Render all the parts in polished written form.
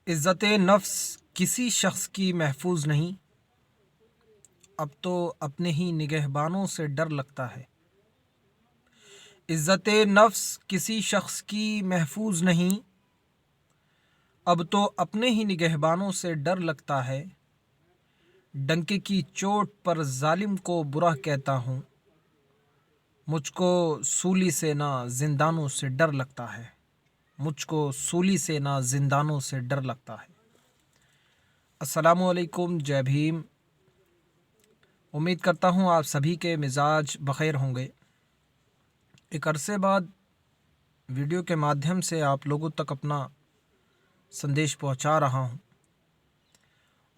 इज़्ज़त नफ्स किसी शख्स की महफूज नहीं, अब तो अपने ही निगहबानों से डर लगता है। इज़्ज़त नफ्स किसी शख्स की महफूज नहीं, अब तो अपने ही निगहबानों से डर लगता है। डंके की चोट पर जालिम को बुरा कहता हूँ, मुझको सूली से ना जिंदानों से डर लगता है। मुझको सूली से ना जिंदानों से डर लगता है। अस्सलामु अलैकुम, जय भीम। उम्मीद करता हूँ आप सभी के मिजाज बखैर होंगे। एक अरसे बाद वीडियो के माध्यम से आप लोगों तक अपना संदेश पहुँचा रहा हूँ,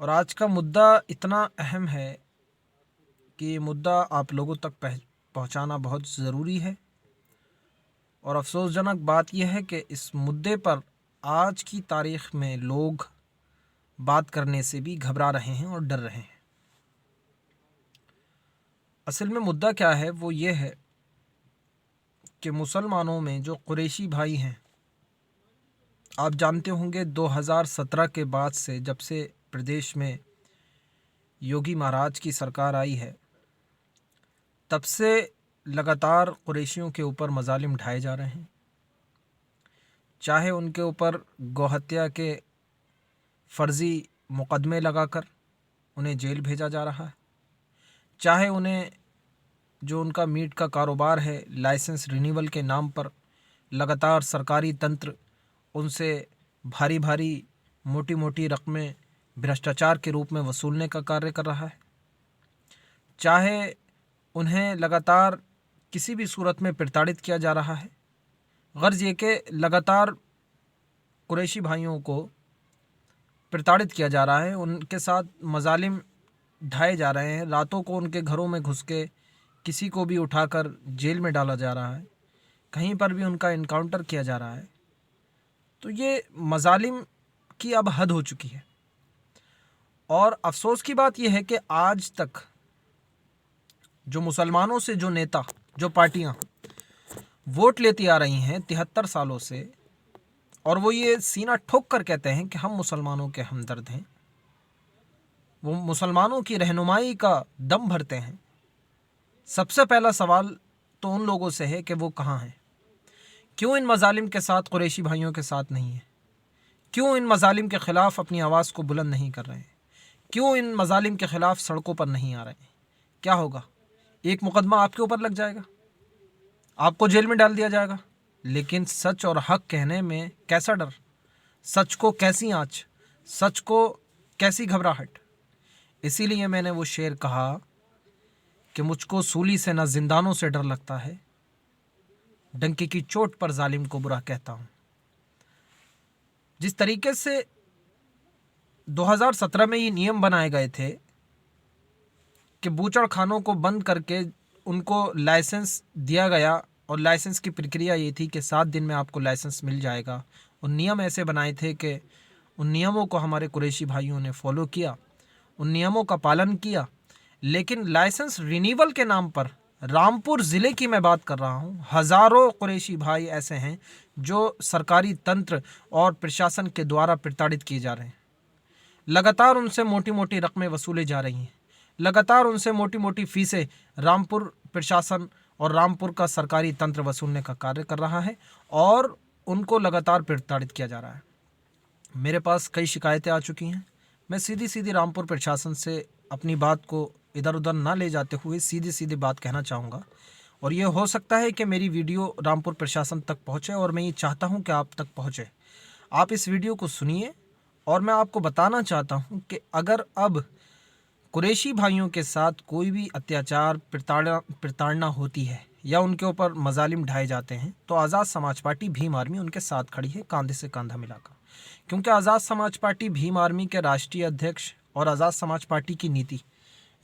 और आज का मुद्दा इतना अहम है कि ये मुद्दा आप लोगों तक पहुँचाना बहुत ज़रूरी है। और अफसोसजनक बात यह है कि इस मुद्दे पर आज की तारीख़ में लोग बात करने से भी घबरा रहे हैं और डर रहे हैं। असल में मुद्दा क्या है, वो ये है कि मुसलमानों में जो कुरैशी भाई हैं, आप जानते होंगे 2017 के बाद से, जब से प्रदेश में योगी महाराज की सरकार आई है, तब से लगातार कुरैशियों के ऊपर मजालिम ढाए जा रहे हैं। चाहे उनके ऊपर गौहत्या के फ़र्ज़ी मुकदमे लगाकर उन्हें जेल भेजा जा रहा है, चाहे उन्हें जो उनका मीट का कारोबार है, लाइसेंस रिन्यूअल के नाम पर लगातार सरकारी तंत्र उनसे भारी भारी मोटी मोटी रकमें भ्रष्टाचार के रूप में वसूलने का कार्य कर रहा है, चाहे उन्हें लगातार किसी भी सूरत में प्रताड़ित किया जा रहा है। गर्ज ये कि लगातार कुरैशी भाइयों को प्रताड़ित किया जा रहा है, उनके साथ मजालिम ढाए जा रहे हैं। रातों को उनके घरों में घुस के किसी को भी उठाकर जेल में डाला जा रहा है, कहीं पर भी उनका इनकाउंटर किया जा रहा है। तो ये मजालिम की अब हद हो चुकी है। और अफसोस की बात यह है कि आज तक जो मुसलमानों से जो नेता, जो पार्टियां वोट लेती आ रही हैं 73 सालों से, और वो ये सीना ठोक कर कहते हैं कि हम मुसलमानों के हमदर्द हैं, वो मुसलमानों की रहनुमाई का दम भरते हैं, सबसे पहला सवाल तो उन लोगों से है कि वो कहाँ हैं। क्यों इन मजालिम के साथ कुरैशी भाइयों के साथ नहीं है? क्यों इन मजालिम के ख़िलाफ़ अपनी आवाज़ को बुलंद नहीं कर रहे हैं? क्यों इन मजालिम के ख़िलाफ़ सड़कों पर नहीं आ रहे हैं? क्या होगा? एक मुकदमा आपके ऊपर लग जाएगा, आपको जेल में डाल दिया जाएगा। लेकिन सच और हक कहने में कैसा डर, सच को कैसी आँच, सच को कैसी घबराहट। इसीलिए मैंने वो शेर कहा कि मुझको सूली से न जिंदानों से डर लगता है, डंके की चोट पर जालिम को बुरा कहता हूँ। जिस तरीके से 2017 में ये नियम बनाए गए थे कि बूचड़ खानों को बंद करके उनको लाइसेंस दिया गया, और लाइसेंस की प्रक्रिया ये थी कि 7 दिन में आपको लाइसेंस मिल जाएगा। उन नियम ऐसे बनाए थे कि उन नियमों को हमारे कुरैशी भाइयों ने फॉलो किया, उन नियमों का पालन किया। लेकिन लाइसेंस रिन्यूअल के नाम पर रामपुर ज़िले की मैं बात कर रहा हूँ, हज़ारों कुरैशी भाई ऐसे हैं जो सरकारी तंत्र और प्रशासन के द्वारा प्रताड़ित किए जा रहे हैं। लगातार उनसे मोटी मोटी रकमें वसूले जा रही हैं, लगातार उनसे मोटी मोटी फीसें रामपुर प्रशासन और रामपुर का सरकारी तंत्र वसूलने का कार्य कर रहा है, और उनको लगातार प्रताड़ित किया जा रहा है। मेरे पास कई शिकायतें आ चुकी हैं। मैं सीधी सीधी रामपुर प्रशासन से अपनी बात को इधर उधर ना ले जाते हुए सीधी सीधी बात कहना चाहूँगा, और ये हो सकता है कि मेरी वीडियो रामपुर प्रशासन तक पहुँचे, और मैं ये चाहता हूँ कि आप तक पहुँचे। आप इस वीडियो को सुनिए, और मैं आपको बताना चाहता हूँ कि अगर अब कुरैशी भाइयों के साथ कोई भी अत्याचार, प्रताड़ना होती है या उनके ऊपर मजालिम ढाए जाते हैं, तो आज़ाद समाज पार्टी भीम आर्मी उनके साथ खड़ी है, कंधे से कंधा मिलाकर। क्योंकि आज़ाद समाज पार्टी भीम आर्मी के राष्ट्रीय अध्यक्ष और आज़ाद समाज पार्टी की नीति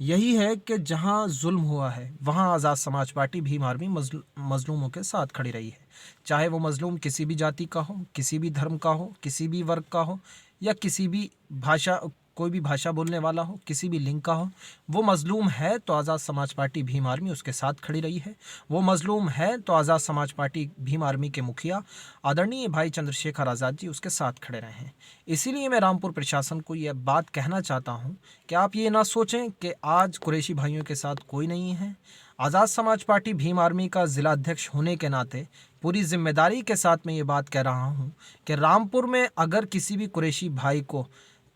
यही है कि जहां जुल्म हुआ है वहां आज़ाद समाज पार्टी भीम आर्मी मजलूमों के साथ खड़ी रही है। चाहे वो मजलूम किसी भी जाति का हो, किसी भी धर्म का हो, किसी भी वर्ग का हो, या किसी भी भाषा कोई भी भाषा बोलने वाला हो, किसी भी लिंग का हो, वो मजलूम है तो आज़ाद समाज पार्टी भीम आर्मी उसके साथ खड़ी रही है। वो मजलूम है तो आज़ाद समाज पार्टी भीम आर्मी के मुखिया आदरणीय भाई चंद्रशेखर आज़ाद जी उसके साथ खड़े रहे हैं। इसीलिए मैं रामपुर प्रशासन को यह बात कहना चाहता हूँ कि आप ये ना सोचें कि आज कुरैशी भाइयों के साथ कोई नहीं है। आज़ाद समाज पार्टी भीम आर्मी का ज़िला अध्यक्ष होने के नाते पूरी जिम्मेदारी के साथ मैं ये बात कह रहा हूँ कि रामपुर में अगर किसी भी कुरैशी भाई को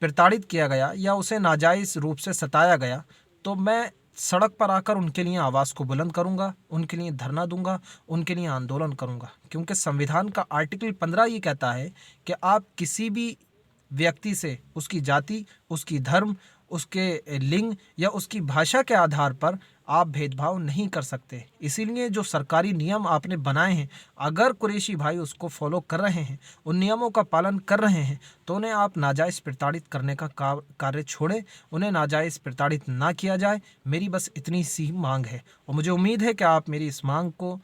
प्रताड़ित किया गया या उसे नाजायज़ रूप से सताया गया तो मैं सड़क पर आकर उनके लिए आवाज़ को बुलंद करूंगा, उनके लिए धरना दूंगा, उनके लिए आंदोलन करूंगा। क्योंकि संविधान का आर्टिकल 15 ये कहता है कि आप किसी भी व्यक्ति से उसकी जाति, उसकी धर्म, उसके लिंग या उसकी भाषा के आधार पर आप भेदभाव नहीं कर सकते। इसीलिए जो सरकारी नियम आपने बनाए हैं, अगर कुरैशी भाई उसको फॉलो कर रहे हैं, उन नियमों का पालन कर रहे हैं, तो उन्हें आप नाजायज़ प्रताड़ित करने का कार्य छोड़ें, उन्हें नाजायज़ प्रताड़ित ना किया जाए। मेरी बस इतनी सी मांग है और मुझे उम्मीद है कि आप मेरी इस मांग को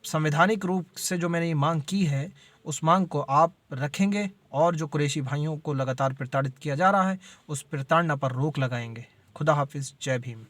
संवैधानिक रूप से जो मैंने ये मांग की है उस मांग को आप रखेंगे और जो कुरैशी भाइयों को लगातार प्रताड़ित किया जा रहा है उस प्रताड़ना पर रोक लगाएंगे। खुदा हाफिज़। जय भीम।